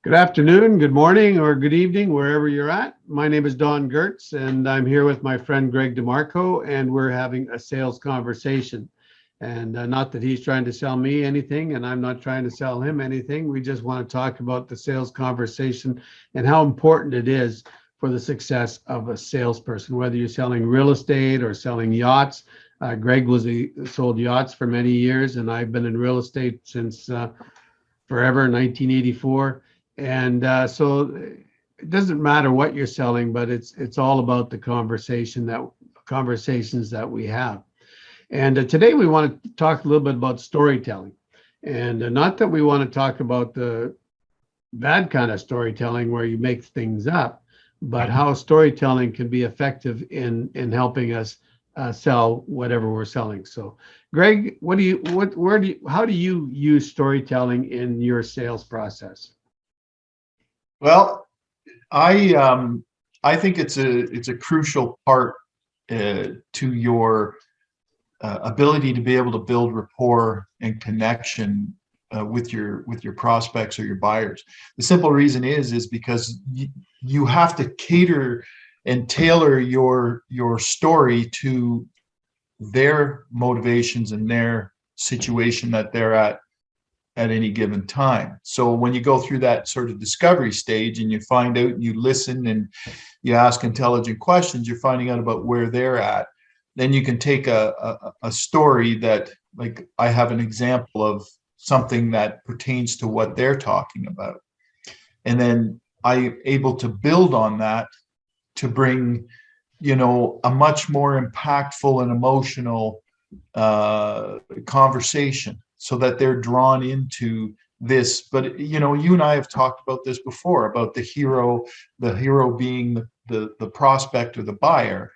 Good afternoon, good morning, or good evening, wherever you're at. My name is Don Gertz, and I'm here with my friend Greg DeMarco, and we're having a sales conversation. And not that he's trying to sell me anything, and I'm not trying to sell him anything. We just want to talk about the sales conversation and how important it is for the success of a salesperson, whether you're selling real estate or selling yachts. Greg sold yachts for many years, and I've been in real estate since forever, 1984. And so it doesn't matter what you're selling, but it's all about the conversations that we have. And today we want to talk a little bit about storytelling, and not that we want to talk about the bad kind of storytelling where you make things up, but how storytelling can be effective in helping us sell whatever we're selling. So, Greg, how do you use storytelling in your sales process? Well, I think it's a crucial part to your ability to be able to build rapport and connection with your prospects or your buyers. The simple reason is because you have to cater and tailor your story to their motivations and their situation that they're at any given time. So when you go through that sort of discovery stage and you find out and you listen and you ask intelligent questions, you're finding out about where they're at. Then you can take a story that, like, I have an example of something that pertains to what they're talking about. And then I'm able to build on that to bring, a much more impactful and emotional conversation, so that they're drawn into this. But you and I have talked about this before, about the hero being the prospect or the buyer,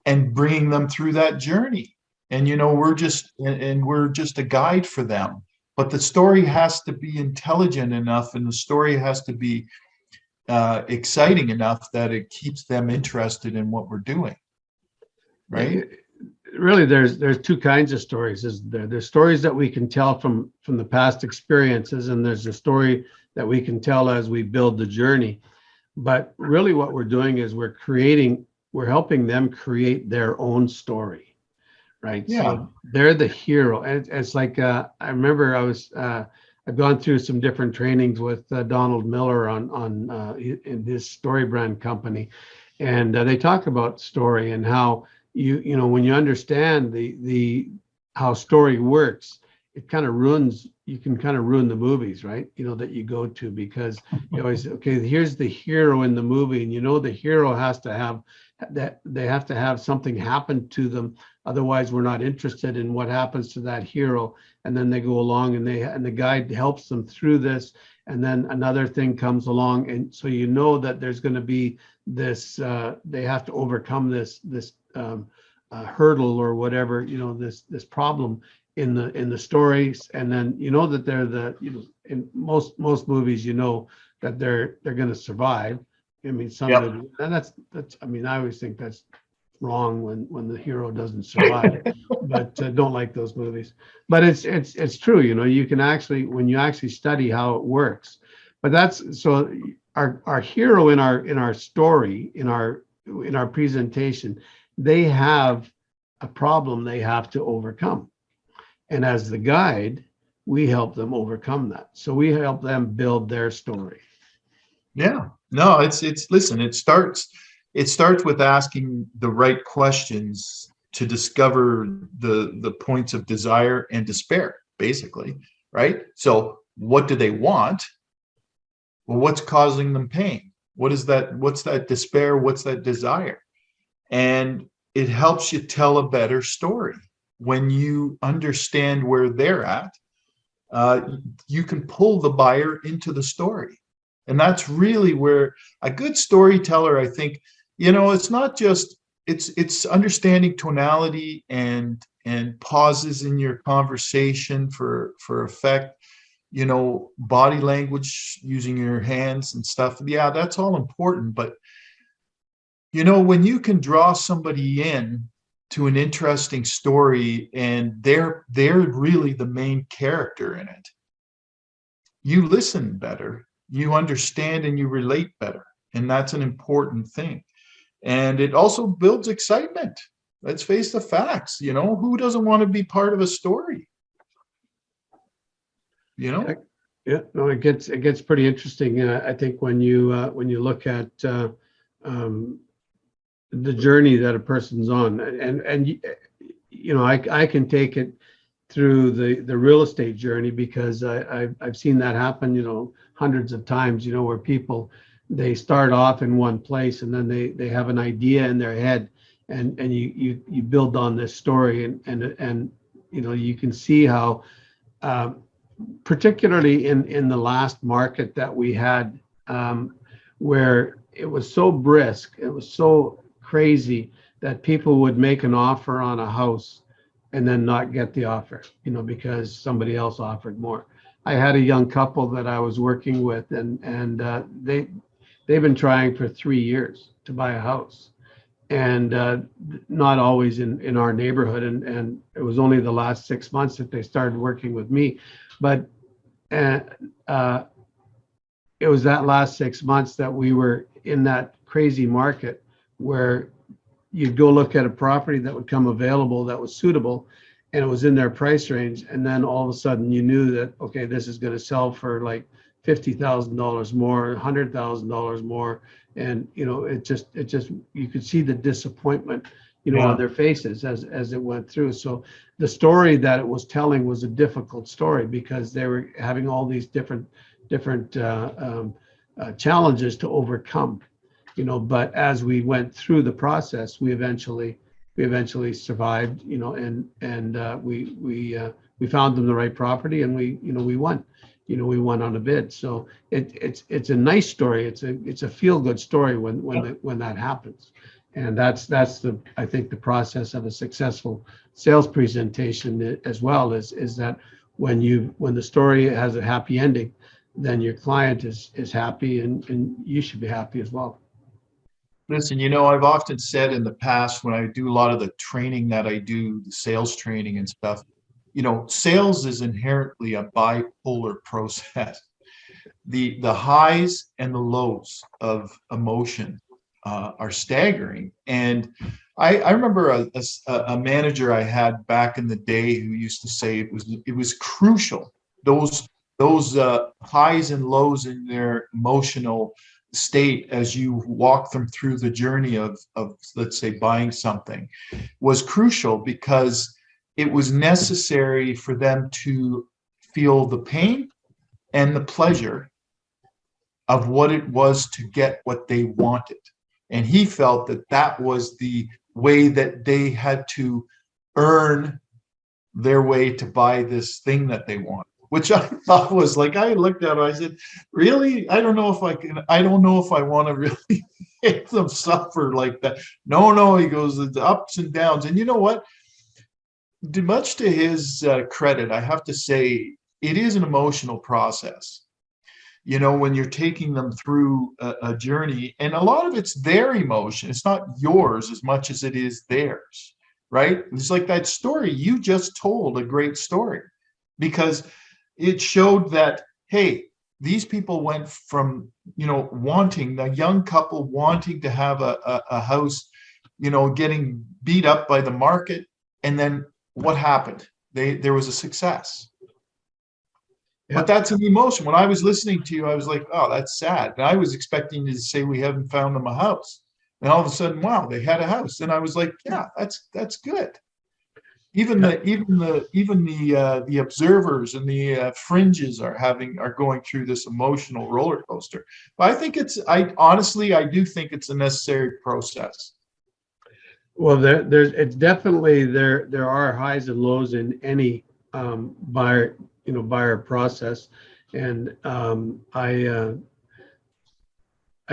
and bringing them through that journey. And we're just a guide for them. But the story has to be intelligent enough, and the story has to be exciting enough that it keeps them interested in what we're doing. Right? Really, there's two kinds of stories. There's stories that we can tell from the past experiences, and there's a story that we can tell as we build the journey. But really what we're doing is we're helping them create their own story, right? Yeah. So they're the hero. And it's like I remember I've gone through some different trainings with Donald Miller in his Story Brand company, and they talk about story and how when you understand the how story works, you can kind of ruin the movies, right? That you go to, because you always, okay, here's the hero in the movie, and the hero has to have that, they have to have something happen to them, otherwise we're not interested in what happens to that hero. And then they go along and the guide helps them through this, and then another thing comes along, and so that there's going to be this they have to overcome this hurdle or whatever, this problem in the stories. And then that they're in most movies, that they're going to survive. I mean, and that's I mean, I always think that's wrong when the hero doesn't survive. But don't like those movies. But it's true. You can actually, when you actually study how it works. But that's so our hero in our story, in our presentation, they have a problem they have to overcome. And as the guide, we help them overcome that. So we help them build their story. Yeah. No, it's listen, it starts with asking the right questions to discover the points of desire and despair, basically, right? So what do they want? Well, what's causing them pain? What's that despair? What's that desire? And it helps you tell a better story. When you understand where they're at, you can pull the buyer into the story. And that's really where a good storyteller, I think, it's not just, it's understanding tonality and pauses in your conversation for effect, body language, using your hands and stuff. Yeah, that's all important. But when you can draw somebody in to an interesting story and they're really the main character in it, you listen better You understand and you relate better. And that's an important thing. And it also builds excitement. Let's face the facts. Who doesn't want to be part of a story? Yeah, no, it gets pretty interesting. I think when you look at the journey that a person's on, and I can take it through the real estate journey, because I've seen that happen, hundreds of times, where people, they start off in one place, and then they have an idea in their head, and you build on this story, and you can see how, particularly in the last market that we had, where it was so brisk, it was so crazy, that people would make an offer on a house and then not get the offer, because somebody else offered more. I had a young couple that I was working with, and they've been trying for 3 years to buy a house, and not always in our neighborhood, and it was only the last 6 months that they started working with me. But it was that last 6 months that we were in that crazy market, where you'd go look at a property that would come available that was suitable, and it was in their price range, and then all of a sudden you knew that, okay, this is going to sell for like $50,000 more, $100,000 more, and it just you could see the disappointment on their faces as it went through. So the story that it was telling was a difficult story, because they were having all these different challenges to overcome. But as we went through the process, we eventually survived, and we found them the right property, and we won. We won on a bid. So it's a nice story. It's a feel good story when that happens. And that's I think the process of a successful sales presentation as well, is that when the story has a happy ending, then your client is happy, and you should be happy as well. Listen, I've often said in the past, when I do a lot of the training that I do, the sales training and stuff, sales is inherently a bipolar process. The highs and the lows of emotion are staggering. And I remember a manager I had back in the day who used to say it was crucial, those highs and lows in their emotional state as you walk them through the journey of let's say buying something, was crucial, because it was necessary for them to feel the pain and the pleasure of what it was to get what they wanted. And he felt that was the way that they had to earn their way to buy this thing that they want, which I thought was like, I looked at it, I said, really? I don't know if I want to really make them suffer like that. No, he goes, the ups and downs. And you know what? Much to his credit, I have to say, it is an emotional process. When you're taking them through a journey, and a lot of it's their emotion. It's not yours as much as it is theirs, right? It's like that story you just told, a great story, because it showed that, hey, these people went from, wanting, a young couple wanting to have a house, getting beat up by the market. And then what happened? There was a success. Yep. But that's an emotion. When I was listening to you, I was like, oh, that's sad. And I was expecting you to say we haven't found them a house. And all of a sudden, wow, they had a house. And I was like, yeah, that's good. Even the observers and the fringes are going through this emotional roller coaster. But I think I do think it's a necessary process. Well, it's definitely there are highs and lows in any buyer process, and I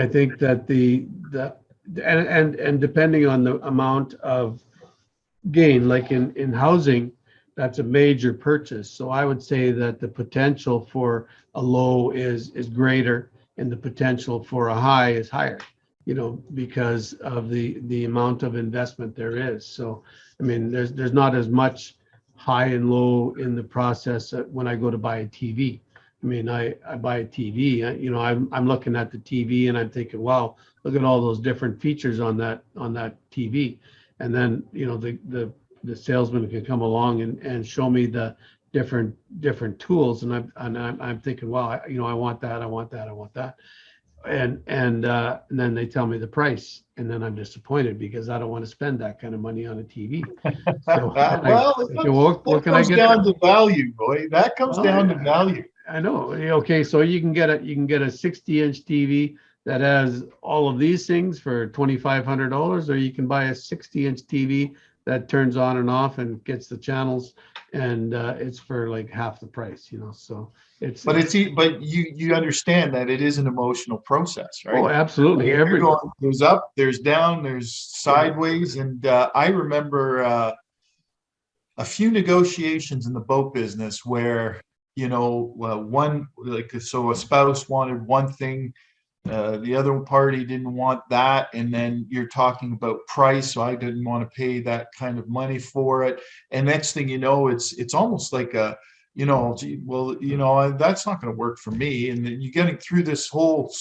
think that and depending on the amount of gain, like in housing, that's a major purchase. So I would say that the potential for a low is greater, and the potential for a high is higher, because of the amount of investment there is. So I mean, there's not as much high and low in the process when I go to buy a TV. I mean, I buy a TV, you know, I'm looking at the TV and I'm thinking, wow, look at all those different features on that TV. And then, you know, the salesman can come along and show me the different tools. And I'm thinking, wow, you know, I want that, I want that, I want that. And then they tell me the price, and then I'm disappointed because I don't want to spend that kind of money on a TV. So Well, okay, well, what that can I comes get? down to value, boy. That comes Well, down to value. I know. Okay, so you can get a 60-inch TV that has all of these things for $2,500, or you can buy a 60-inch TV that turns on and off and gets the channels, and it's for like half the price, you know. So But you understand that it is an emotional process, right? oh, absolutely. You're going, there's up, there's down, there's sideways, and I remember a few negotiations in the boat business where, you know, one, like, so a spouse wanted one thing, the other party didn't want that, and then you're talking about price, so I didn't want to pay that kind of money for it, and next thing you know, it's almost like a, you know, gee, well, you know, that's not going to work for me, and then you're getting through this whole,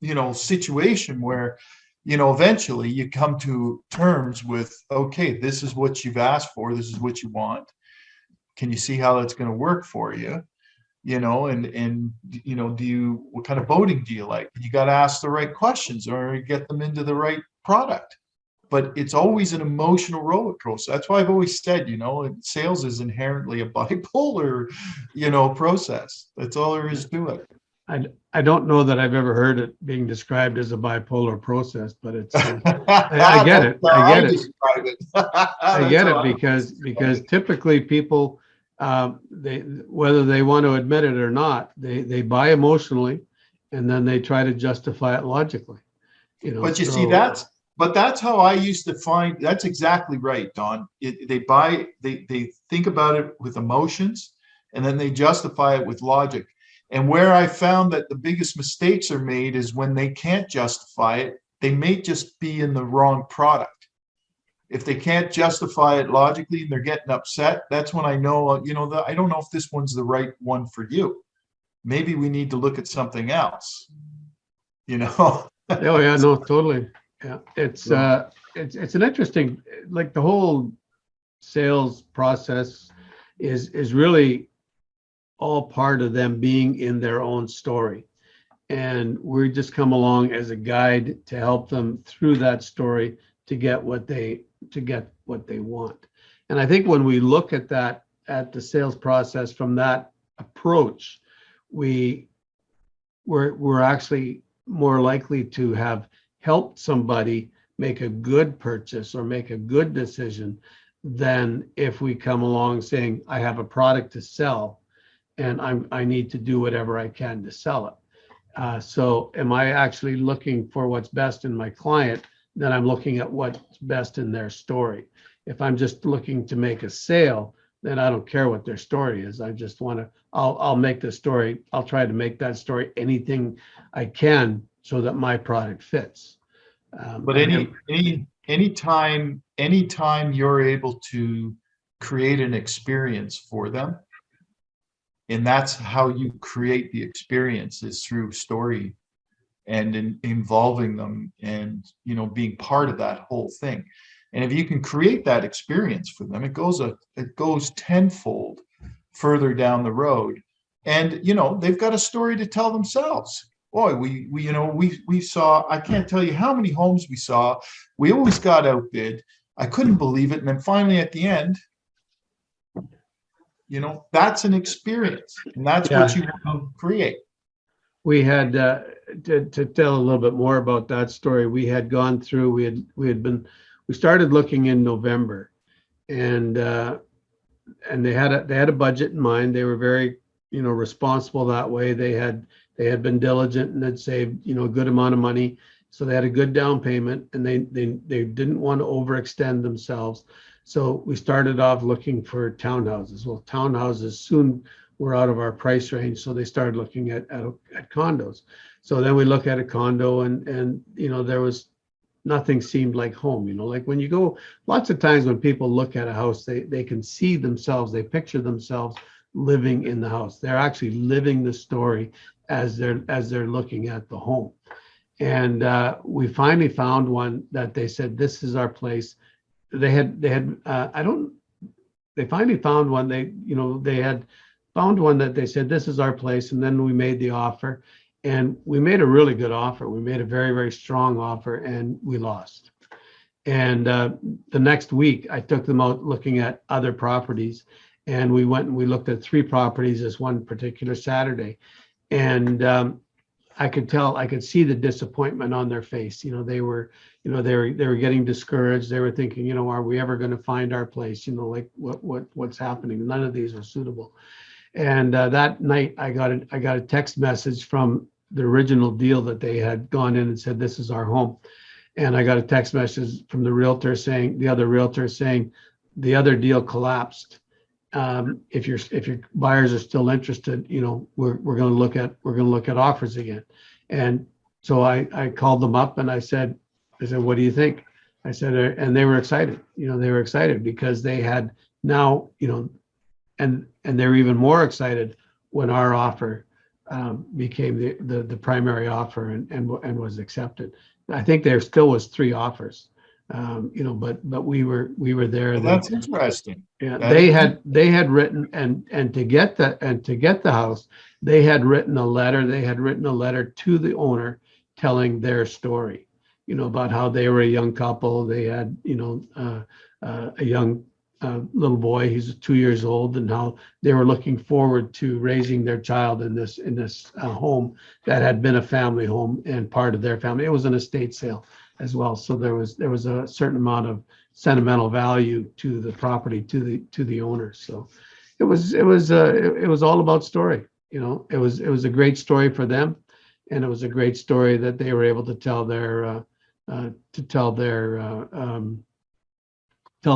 you know, situation where, you know, eventually you come to terms with, okay, this is what you've asked for, this is what you want, can you see how that's going to work for you? You know, and you know, what kind of boating do you like? You got to ask the right questions or get them into the right product. But it's always an emotional roller coaster. That's why I've always said, you know, sales is inherently a bipolar, you know, process. That's all there is to it. I don't know that I've ever heard it being described as a bipolar process, but it's I get it. I get it. I get it because typically people, they, whether they want to admit it or not, they buy emotionally, and then they try to justify it logically. You know, But you so, see, that's how I used to find. That's exactly right, Don. They think about it with emotions, and then they justify it with logic. And where I found that the biggest mistakes are made is when they can't justify it, they may just be in the wrong product. If they can't justify it logically and they're getting upset, that's when I know, you know, I don't know if this one's the right one for you. Maybe we need to look at something else, you know? oh yeah, no, totally. Yeah, it's an interesting, like the whole sales process is really all part of them being in their own story, and we just come along as a guide to help them through that story to get what they want. And I think when we look at that, at the sales process from that approach, we're actually more likely to have helped somebody make a good purchase or make a good decision than if we come along saying, I have a product to sell and I need to do whatever I can to sell it. So am I actually looking for what's best in my client? Then I'm looking at what's best in their story. If I'm just looking to make a sale, then I don't care what their story is. I just want to, I'll make the story, I'll try to make that story anything I can so that my product fits. But anytime you're able to create an experience for them, and that's how you create the experience, is through story and involving them and, you know, being part of that whole thing. And if you can create that experience for them, it goes tenfold further down the road. And, you know, they've got a story to tell themselves. Boy, we saw, I can't tell you how many homes we saw. We always got outbid. I couldn't believe it. And then finally at the end, you know, that's an experience, and that's what you want to create. We had to tell a little bit more about that story. We had gone through. We started looking in November, and they had a budget in mind. They were very, you know, responsible that way. They had been diligent and had saved, you know, a good amount of money, so they had a good down payment, and they didn't want to overextend themselves. So we started off looking for townhouses. Well, townhouses soon were out of our price range, so they started looking at condos. So then we look at a condo, and you know, there was nothing seemed like home. You know, like when you go, lots of times when people look at a house, they can see themselves, they picture themselves living in the house. They're actually living the story as they're looking at the home. And we finally found one that they said, this is our place. They finally found one. They had found one that they said, this is our place. And then we made the offer, and we made a really good offer. We made a very, very strong offer, and we lost. And the next week I took them out looking at other properties, and we went and we looked at 3 properties this one particular Saturday. And I could see the disappointment on their face. They were getting discouraged. They were thinking, are we ever going to find our place? Like what's happening? None of these are suitable. And that night I got a text message from the original deal that they had gone in and said, this is our home. And I got a text message from the other realtor saying, the other deal collapsed. If your buyers are still interested, we're going to look at offers again. And so I called them up and I said, what do you think? I said, and they were excited. They were excited because they had now, and they were even more excited when our offer became the primary offer and was accepted. I think there still was 3 offers. But we were there. Well, that's interesting. Yeah, they had written and to get the house, they had written a letter to the owner telling their story, about how they were a young couple. They had, a young little boy, he's 2 years old, and how they were looking forward to raising their child in this home that had been a family home and part of their family. It was an estate sale as well, so there was a certain amount of sentimental value to the property, to the owners. So it was all about story. It was a great story for them, and it was a great story that they were able to tell tell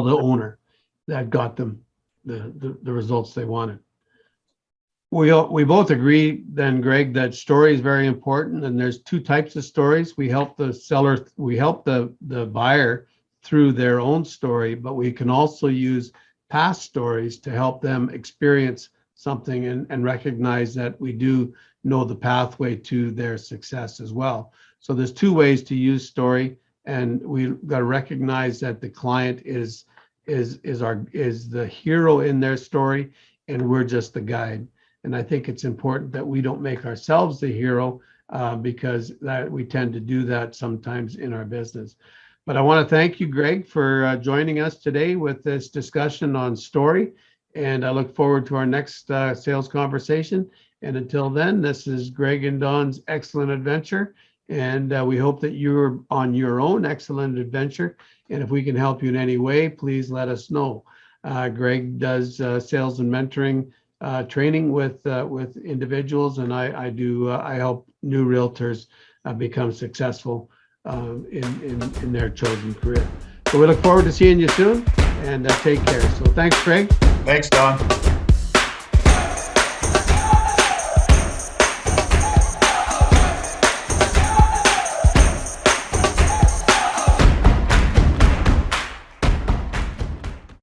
the owner that got them the results they wanted. We both agree then, Greg, that story is very important, and there's 2 types of stories. We help the buyer through their own story, but we can also use past stories to help them experience something and recognize that we do know the pathway to their success as well. So there's 2 ways to use story, and we've got to recognize that the client is the hero in their story, and we're just the guide. And I think it's important that we don't make ourselves the hero because we tend to do that sometimes in our business. But I want to thank you, Greg, for joining us today with this discussion on story. And I look forward to our next sales conversation. And until then, this is Greg and Don's Excellent Adventure. And we hope that you're on your own excellent adventure. And if we can help you in any way, please let us know. Greg does sales and mentoring training with individuals, and I help new realtors become successful in their chosen career. So we look forward to seeing you soon, and take care. So thanks, Greg. Thanks, Don.